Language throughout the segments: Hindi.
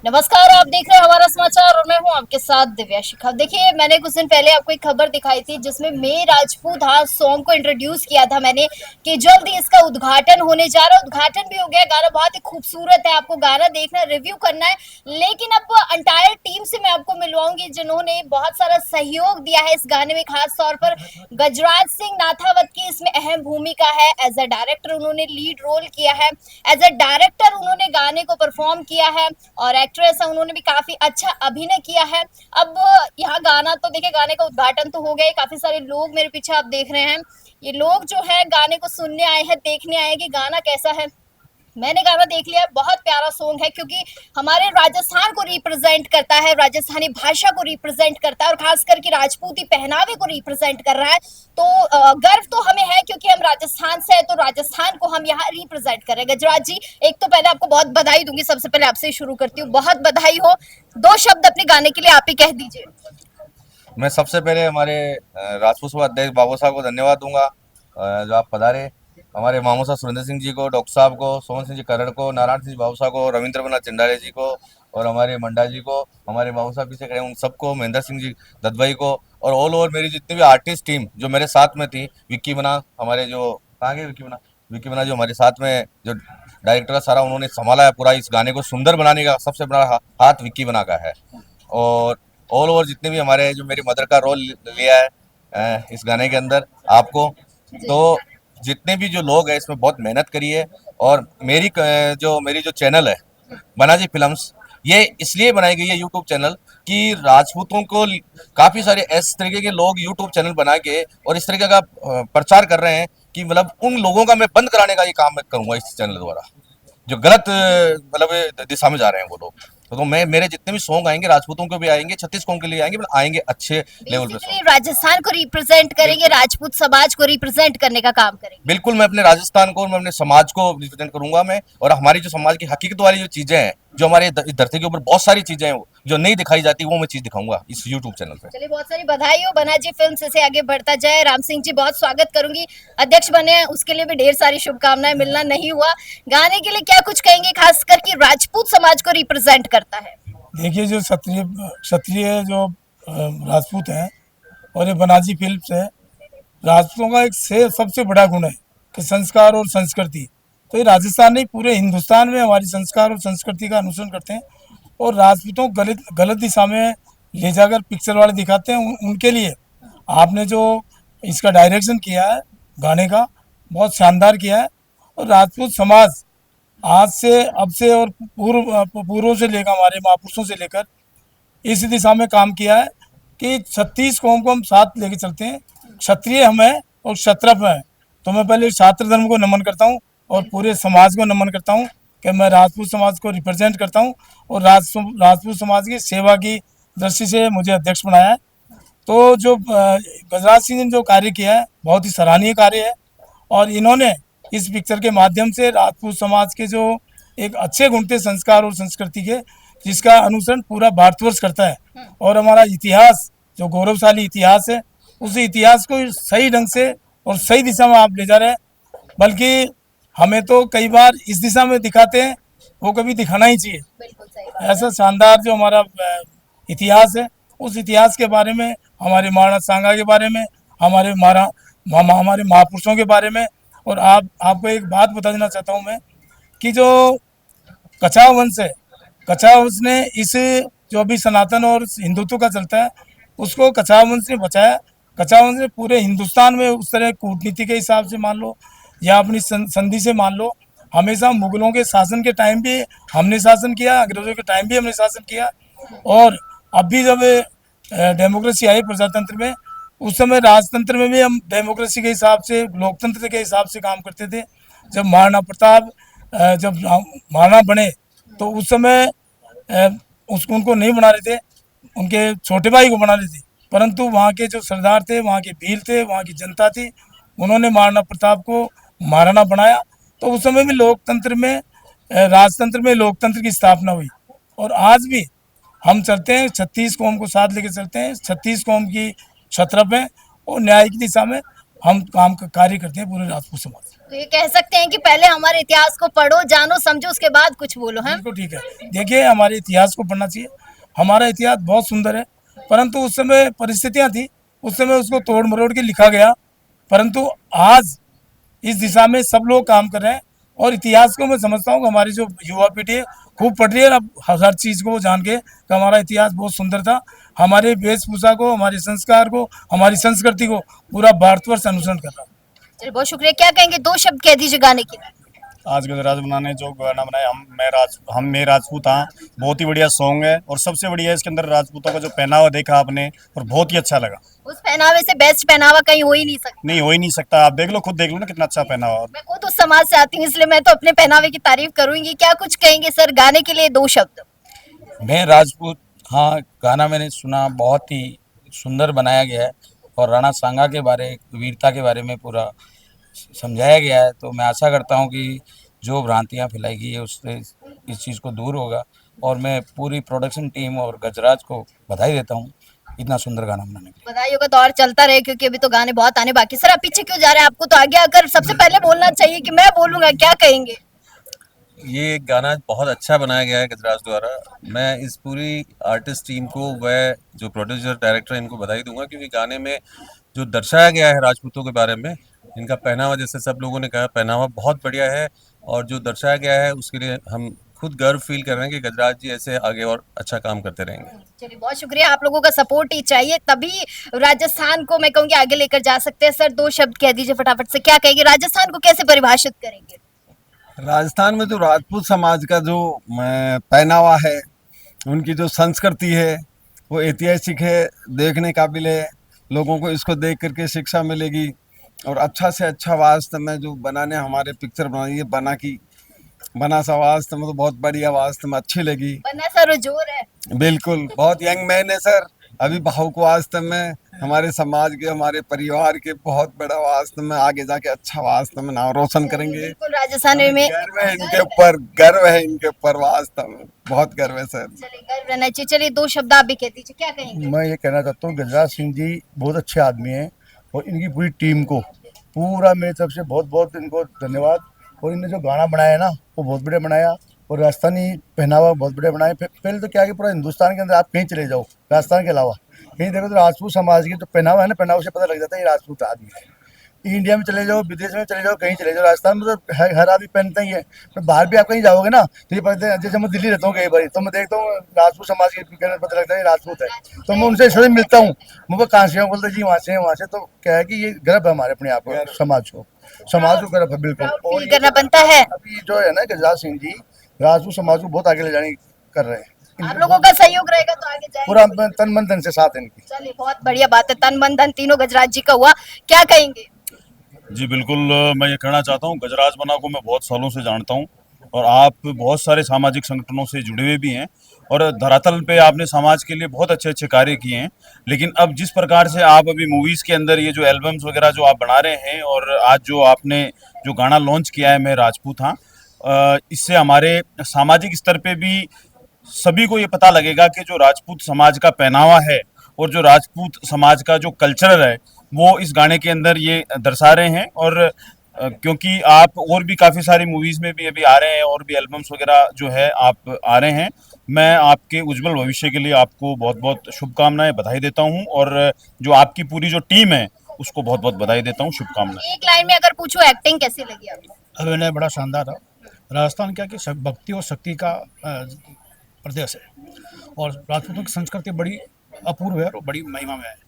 नमस्कार, आप देख रहे हैं हमारा समाचार और मैं हूं आपके साथ दिव्या शिखा। देखिए, मैंने कुछ दिन पहले आपको एक खबर दिखाई थी जिसमें मे राजपूत हाँ सॉन्ग को इंट्रोड्यूस किया था मैंने कि जल्द ही इसका उद्घाटन होने जा रहा है। उद्घाटन भी हो गया। गाना बहुत ही खूबसूरत है, आपको गाना देखना, रिव्यू करना है। लेकिन अब एंटायर टीम से मैं आपको मिलवाऊंगी जिन्होंने बहुत सारा सहयोग दिया है इस गाने में। खास तौर पर गजराज सिंह नाथावत की इसमें अहम भूमिका है। एज अ डायरेक्टर उन्होंने लीड रोल किया है। एज अ डायरेक्टर उन्होंने गाने को परफॉर्म किया है और एक्ट्रेस है, उन्होंने भी काफी अच्छा अभिनय किया है। अब यहाँ गाना तो देखिए, गाने का उद्घाटन तो हो गया। काफी सारे लोग मेरे पीछे आप देख रहे हैं। ये लोग जो है गाने को सुनने आए हैं, देखने आए हैं कि गाना कैसा है। मैंने गाना देख लिया। बहुत प्यारा सॉन्ग है क्योंकि हमारे राजस्थान को रिप्रेजेंट करता है, राजस्थानी भाषा को रिप्रेजेंट करता है और खास करके राजपूती पहनावे को रिप्रेजेंट कर रहा है। तो गर्व तो हमें है क्योंकि हम राजस्थान से है, तो राजस्थान को हम यहाँ रिप्रेजेंट कर रहे हैं। गजराज जी, एक तो पहले आपको बहुत बधाई दूंगी। सबसे पहले आपसे ही शुरू करती हूँ, बहुत बधाई हो। दो शब्द अपने गाने के लिए आप ही कह दीजिए। मैं सबसे पहले हमारे राजपूत सभा अध्यक्ष बाबू साहब को धन्यवाद दूंगा, जो आप पधारे। हमारे मामू साहब सुरेंद्र सिंह जी को, डॉक्टर साहब को, सोमन सिंह जी करड़ को, नारायण सिंह बाबू साहब को, रविंद्रनाथ चिंडाले जी को और हमारे मंडा जी को, हमारे बाबू साहब पीछे खड़े हैं उन सबको, महेंद्र सिंह जी ददवाई को, और ऑल ओवर मेरी जितनी भी आर्टिस्ट टीम जो मेरे साथ में थी, विक्की बना, हमारे जो कहाँ गए विक्की बना, विक्की बना जो हमारे साथ में जो डायरेक्टर सारा उन्होंने संभाला है पूरा इस गाने को सुंदर बनाने का सबसे बड़ा हाथ विक्की बना का है। और ऑल ओवर जितने भी हमारे जो मेरी मदर का रोल लिया है इस गाने के अंदर आपको, जी। तो जितने भी जो लोग हैं इसमें बहुत मेहनत करी है। और मेरी जो चैनल है बनाजी फिल्म्स, ये इसलिए बनाई गई है यूट्यूब चैनल कि राजपूतों को काफी सारे इस तरीके के लोग यूट्यूब चैनल बना के और इस तरीके का प्रचार कर रहे हैं कि मतलब उन लोगों का मैं बंद कराने का ये काम मैं करूंगा इस चैनल द्वारा, जो गलत मतलब दिशा में जा रहे हैं वो लोग। तो मैं मेरे जितने भी सॉन्ग आएंगे राजपूतों के भी आएंगे, छत्तीस कौम के लिए आएंगे, मतलब आएंगे अच्छे लेवल पे बेसिकली सॉन्ग। राजस्थान को रिप्रेजेंट करेंगे, बिल्कुल राजपूत समाज को रिप्रेजेंट करने का काम करेंगे। बिल्कुल, मैं अपने राजस्थान को और मैं अपने समाज को रिप्रेजेंट करूंगा मैं, और हमारी जो समाज की हकीकत वाली जो चीजें हैं, जो हमारे इस धरती के ऊपर बहुत सारी चीजें हैं जो नहीं दिखाई जाती, वो मैं चीज दिखाऊंगा इस यूट्यूब चैनल पे। चलिए, बहुत सारी बधाई हो। बनाजी फिल्म से आगे बढ़ता जाए। राम सिंह जी, बहुत स्वागत करूंगी। अध्यक्ष बने हैं उसके लिए भी ढेर सारी शुभकामनाएं। मिलना नहीं हुआ। गाने के लिए क्या कुछ कहेंगे, खास करके राजपूत समाज को रिप्रेजेंट करता है। देखिए, जो क्षत्रिय क्षत्रिय जो राजपूत हैं और ये बनाजी फिल्म्स है, राजपूतों का एक से सबसे बड़ा गुण है कि संस्कार और संस्कृति। तो ये राजस्थान नहीं, पूरे हिंदुस्तान में हमारी संस्कार और संस्कृति का अनुसरण करते हैं। और राजपूतों को गलत गलत दिशा में ले जाकर पिक्चर वाले दिखाते हैं। उनके लिए आपने जो इसका डायरेक्शन किया है गाने का, बहुत शानदार किया है। और राजपूत समाज आज से, अब से और पूर्वों से लेकर, हमारे महापुरुषों से लेकर इस दिशा में काम किया है कि 36 कौम को हम साथ लेके चलते हैं। क्षत्रिय हम हैं और क्षत्रप हैं। तो मैं पहले छात्र धर्म को नमन करता हूँ और पूरे समाज को नमन करता हूँ कि मैं राजपूत समाज को रिप्रेजेंट करता हूँ और राजपूत समाज की सेवा की दृष्टि से मुझे अध्यक्ष बनाया है। तो जो गजराज सिंह ने जो कार्य किया है, बहुत ही सराहनीय कार्य है। और इन्होंने इस पिक्चर के माध्यम से राजपूत समाज के जो एक अच्छे गुण थे संस्कार और संस्कृति के, जिसका अनुसरण पूरा भारतवर्ष करता है। और हमारा इतिहास, जो गौरवशाली इतिहास है, उस इतिहास को सही ढंग से और सही दिशा में आप ले जा रहे हैं। बल्कि हमें तो कई बार इस दिशा में दिखाते हैं, वो कभी दिखाना ही चाहिए। बिल्कुल सही बात ऐसा शानदार जो हमारा इतिहास है, उस इतिहास के बारे में, हमारे महाराणा सांगा के बारे में, हमारे महापुरुषों के बारे में। और आपको एक बात बता देना चाहता हूँ मैं कि जो कछाव वंश है, कछाव वंश ने इस जो अभी सनातन और हिंदुत्व का चलता है, उसको कछाव वंश ने बचाया। कछाव वंश ने पूरे हिंदुस्तान में उस तरह कूटनीति के हिसाब से मान लो या अपनी संधि से मान लो, हमेशा मुगलों के शासन के टाइम भी हमने शासन किया, अंग्रेजों के टाइम भी हमने शासन किया। और अब भी जब डेमोक्रेसी आई प्रजातंत्र में, उस समय राजतंत्र में भी हम डेमोक्रेसी के हिसाब से, लोकतंत्र के हिसाब से काम करते थे। जब महाराणा प्रताप जब महाराणा बने, तो उस समय उसको उनको नहीं बना रहे थे, उनके छोटे भाई को बना रहे थे। परंतु वहाँ के जो सरदार थे, वहाँ के वीर थे, वहाँ की जनता थी, उन्होंने महाराणा प्रताप को महाराणा बनाया। तो उस समय भी लोकतंत्र में, राजतंत्र में लोकतंत्र की स्थापना हुई। और आज भी हम चलते हैं, 36 कौम को साथ लेके चलते हैं, 36 कौम की क्षत्रप हैं और न्याय की दिशा में हम कार्य करते हैं पूरे राजपूत समाज। तो ये कह सकते हैं कि पहले हमारे इतिहास को पढ़ो, जानो, समझो, उसके बाद कुछ बोलो, है। बिल्कुल ठीक है। देखिए, हमारे इतिहास को पढ़ना चाहिए। हमारा इतिहास बहुत सुंदर है, परंतु उस समय परिस्थितियां थी, उस समय उसको तोड़ मरोड़ के लिखा गया। परंतु आज इस दिशा में सब लोग काम कर रहे हैं और इतिहास को मैं समझता हूँ कि हमारी जो युवा पीढ़ी है खूब पढ़ रही है। अब हर चीज़ को जान के कि हमारा इतिहास बहुत सुंदर था। हमारे वेशभूषा को, हमारे संस्कार को, हमारी संस्कृति को पूरा भारतवर्ष अनुसरण कर रहा है। चलिए, बहुत शुक्रिया। क्या कहेंगे, 2 शब्द कह दीजिए गाने के लिए। आज गजराज बनाने जो गाना बनाया हम मैं राजपूत हाँ, बहुत ही बढ़िया सॉन्ग है। और सबसे बढ़िया इसके अंदर राजपूतों का जो पहनावा देखा आपने, और बहुत ही अच्छा लगा। उस पहनावे से बेस्ट पहनावा कहीं हो ही नहीं सकता। नहीं, हो ही नहीं सकता। आप देख लो, खुद देख लो ना कितना अच्छा पहनावा। मैं खुद उस समाज से आती हूँ, इसलिए मैं तो अपने पहनावे की तारीफ करूंगी। क्या कुछ कहेंगे सर गाने के लिए, 2 शब्द। मैं राजपूत हाँ गाना मैंने सुना, बहुत ही सुंदर बनाया गया है और राणा सांगा के बारे, वीरता के बारे में पूरा समझाया गया है। तो मैं आशा करता हूँ कि जो भ्रांतियाँ फैलाई गई है उससे इस चीज़ को दूर होगा और मैं पूरी प्रोडक्शन टीम और गजराज को बधाई देता हूँ इतना सुंदर गाना बनाने के लिए। बधाइयों का दौर चलता रहे, क्योंकि अभी तो गाने बहुत आने बाकी। सर, आप पीछे क्यों जा रहे हैं? आपको तो आगे आकर सबसे पहले बोलना चाहिए कि मैं बोलूंगा। क्या कहेंगे? ये गाना बहुत अच्छा बनाया गया है गजराज द्वारा। मैं इस पूरी आर्टिस्ट टीम को, वह जो प्रोड्यूसर डायरेक्टर है, इनको बधाई दूंगा, क्योंकि गाने में जो दर्शाया गया है राजपूतों के बारे में, इनका पहनावा, जैसे सब लोगों ने कहा, पहनावा बहुत बढ़िया है। और जो दर्शाया गया है उसके लिए हम खुद गर्व फील कर रहे हैं कि गजराज जी ऐसे आगे और अच्छा काम करते रहेंगे। चलिए, बहुत शुक्रिया। आप लोगों का सपोर्ट ही चाहिए, तभी राजस्थान को मैं कहूंगी आगे लेकर जा सकते हैं। सर, 2 शब्द कह दीजिए फटाफट से। क्या कहेंगे, राजस्थान को कैसे परिभाषित करेंगे? राजस्थान में जो राजपूत समाज का जो पहनावा है, उनकी जो संस्कृति है, वो ऐतिहासिक है, देखने काबिल है। लोगों को इसको देख करके शिक्षा मिलेगी और अच्छा से अच्छा वास्तव में जो बनाने हमारे पिक्चर बनाई है, बना सा वास्तव में तो बहुत बढ़िया, वास्तव में अच्छी लगी। बना सर जोर है। बिल्कुल, बहुत यंग मैन है सर, अभी बहू को वास्तव में हमारे समाज के, हमारे परिवार के बहुत बड़ा वास्तव में आगे जाके अच्छा वास्तव में नाम रोशन करेंगे। बिल्कुल, राजस्थान में गर्व है इनके ऊपर, गर्व है इनके ऊपर, वास्तव में बहुत गर्व है सर। चलिए, गर्व रहना चाहिए। चलिए, 2 शब्द आप भी कह दीजिए। क्या कहेंगे? मैं ये कहना चाहता हूँ गजराज सिंह जी बहुत अच्छे आदमी हैं और इनकी पूरी टीम को पूरा मेरी तरफ से बहुत बहुत इनको धन्यवाद। और इन्होंने जो गाना बनाया ना, वो बहुत बढ़िया बनाया और राजस्थानी पहनावा बहुत बढ़िया बनाया। पहले तो क्या है कि पूरा हिंदुस्तान के अंदर आप कहीं चले जाओ, राजस्थान के अलावा कहीं देखो तो राजपूत समाज की जो पहनावा है ना, पहनावे से पता लग जाता है ये राजपूत आदमी है। इंडिया में चले जाओ, विदेश में चले जाओ, कहीं चले जाओ, राजस्थान में तो हर आदमी पहनता ही है। तो बाहर भी आप कहीं जाओगे ना तो ये पता है, जैसे मैं दिल्ली रहता हूँ कई बार, तो मैं देखता हूँ राजपूत समाज के पता लगता है राजपूत है। तो मैं उनसे इसलिए मिलता हूँ, मुझे कहाँ से बोलते जी वहाँ से, वहाँ से। तो क्या है कि ये गर्व है हमारे अपने आप को, समाज को गर्व है बिल्कुल। फील करना बनता है। अभी जो है ना गजराज सिंह जी राजपूत समाज को बहुत आगे ले जाने कर रहे हैं। आप लोगों का सहयोग रहेगा तो आगे जाएंगे। पूरा तन मन धन से साथ है इनकी। चलिए, बहुत बढ़िया बात है। तन मन धन तीनों गजराज जी का हुआ। क्या कहेंगे? जी बिल्कुल, मैं ये कहना चाहता हूँ, गजराज बना को मैं बहुत सालों से जानता हूँ और आप बहुत सारे सामाजिक संगठनों से जुड़े हुए भी हैं और धरातल पे आपने समाज के लिए बहुत अच्छे अच्छे कार्य किए हैं। लेकिन अब जिस प्रकार से आप अभी मूवीज़ के अंदर ये जो एल्बम्स वगैरह जो आप बना रहे हैं और आज जो आपने जो गाना लॉन्च किया है मैं राजपूत हाँ, इससे हमारे सामाजिक स्तर पे भी सभी को ये पता लगेगा कि जो राजपूत समाज का पहनावा है और जो राजपूत समाज का जो कल्चर है वो इस गाने के अंदर ये दर्शा रहे हैं। और क्योंकि आप और भी काफ़ी सारी मूवीज़ में भी अभी आ रहे हैं और भी एल्बम्स वगैरह जो है आप आ रहे हैं, मैं आपके उज्जवल भविष्य के लिए आपको बहुत बहुत शुभकामनाएं, बधाई देता हूं। और जो आपकी पूरी जो टीम है उसको बहुत बहुत बधाई देता हूं, शुभकामनाएं। एक लाइन में अगर पूछो, एक्टिंग कैसी लगी आपको? अभिनय बड़ा शानदार था। राजस्थान क्या कि भक्ति और शक्ति का प्रदेश है और राजपूतों की संस्कृति बड़ी अपूर्व है और बड़ी महिमा में है।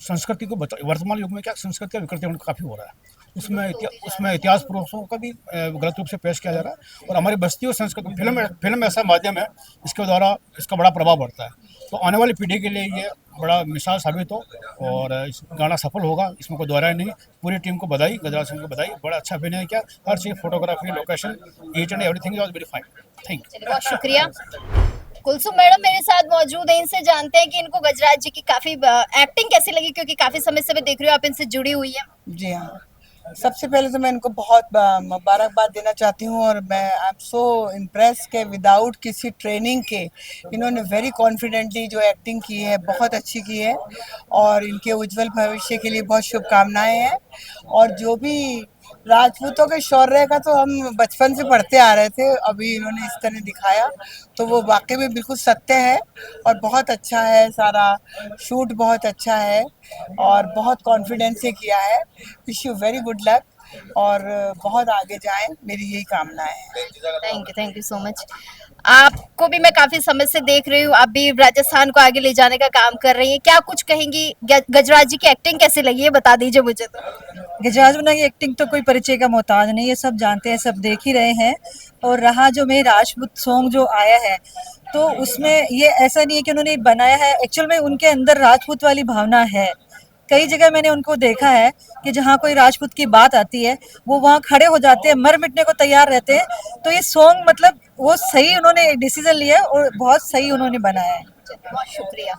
संस्कृति को वर्तमान युग में क्या संस्कृति का विकृतीकरण काफ़ी हो रहा है, उसमें इतिहास पुरुषों का भी गलत रूप से पेश किया जा रहा है। और हमारी बस्ती और संस्कृति फिल्म ऐसा माध्यम है इसके द्वारा इसका बड़ा प्रभाव पड़ता है। तो आने वाली पीढ़ी के लिए ये बड़ा मिसाल साबित हो और इस गाना सफल होगा, इसमें कोई दोहराई नहीं। पूरी टीम को बधाई, गजराज सिंह को बधाई, बड़ा अच्छा अभिनय किया। हर चीज़, photography, location, each and everything was very fine. Thank you. बहुत शुक्रिया। कुलसुम मैडम मेरे साथ मौजूद है, इनसे जानते हैं कि इनको गजराज जी की काफी एक्टिंग कैसी लगी, क्योंकि काफी समय से मैं देख रही हूँ आप इनसे जुड़ी हुई है। जी हाँ, सबसे पहले तो मैं इनको बहुत मुबारकबाद देना चाहती हूँ और मैं आई एम सो इम्प्रेस के विदाउट किसी ट्रेनिंग के इन्होंने वेरी कॉन्फिडेंटली जो एक्टिंग की है बहुत अच्छी की है और इनके उज्जवल भविष्य के लिए बहुत शुभकामनाएं हैं। और जो भी राजपूतों के शौर्य का तो हम बचपन से पढ़ते आ रहे थे, अभी इन्होंने इस तरह दिखाया तो वो वाकई में बिल्कुल सत्य है और बहुत अच्छा है। सारा शूट बहुत अच्छा है और बहुत कॉन्फिडेंस से किया है। Wish you very good luck और बहुत आगे जाएं, मेरी यही कामना है। Thank you so much. आपको भी मैं काफी समय से देख रही हूँ, आप भी राजस्थान को आगे ले जाने का काम कर रही हैं। क्या कुछ कहेंगी? गजराज जी की एक्टिंग कैसी लगी है, बता दीजिए मुझे तो। गजराज बना की एक्टिंग तो कोई परिचय का मोहताज नहीं, ये सब जानते हैं, सब देख ही रहे हैं। और रहा जो मेरे राजपूत सॉन्ग जो आया है, तो उसमें ये ऐसा नहीं है कि उन्होंने बनाया है, एक्चुअल में उनके अंदर राजपूत वाली भावना है। कई जगह मैंने उनको देखा है कि जहाँ कोई राजपूत की बात आती है वो वहाँ खड़े हो जाते हैं, मर मिटने को तैयार रहते हैं। तो ये सॉन्ग मतलब वो सही उन्होंने डिसीजन लिया और बहुत सही उन्होंने बनाया है। बहुत शुक्रिया।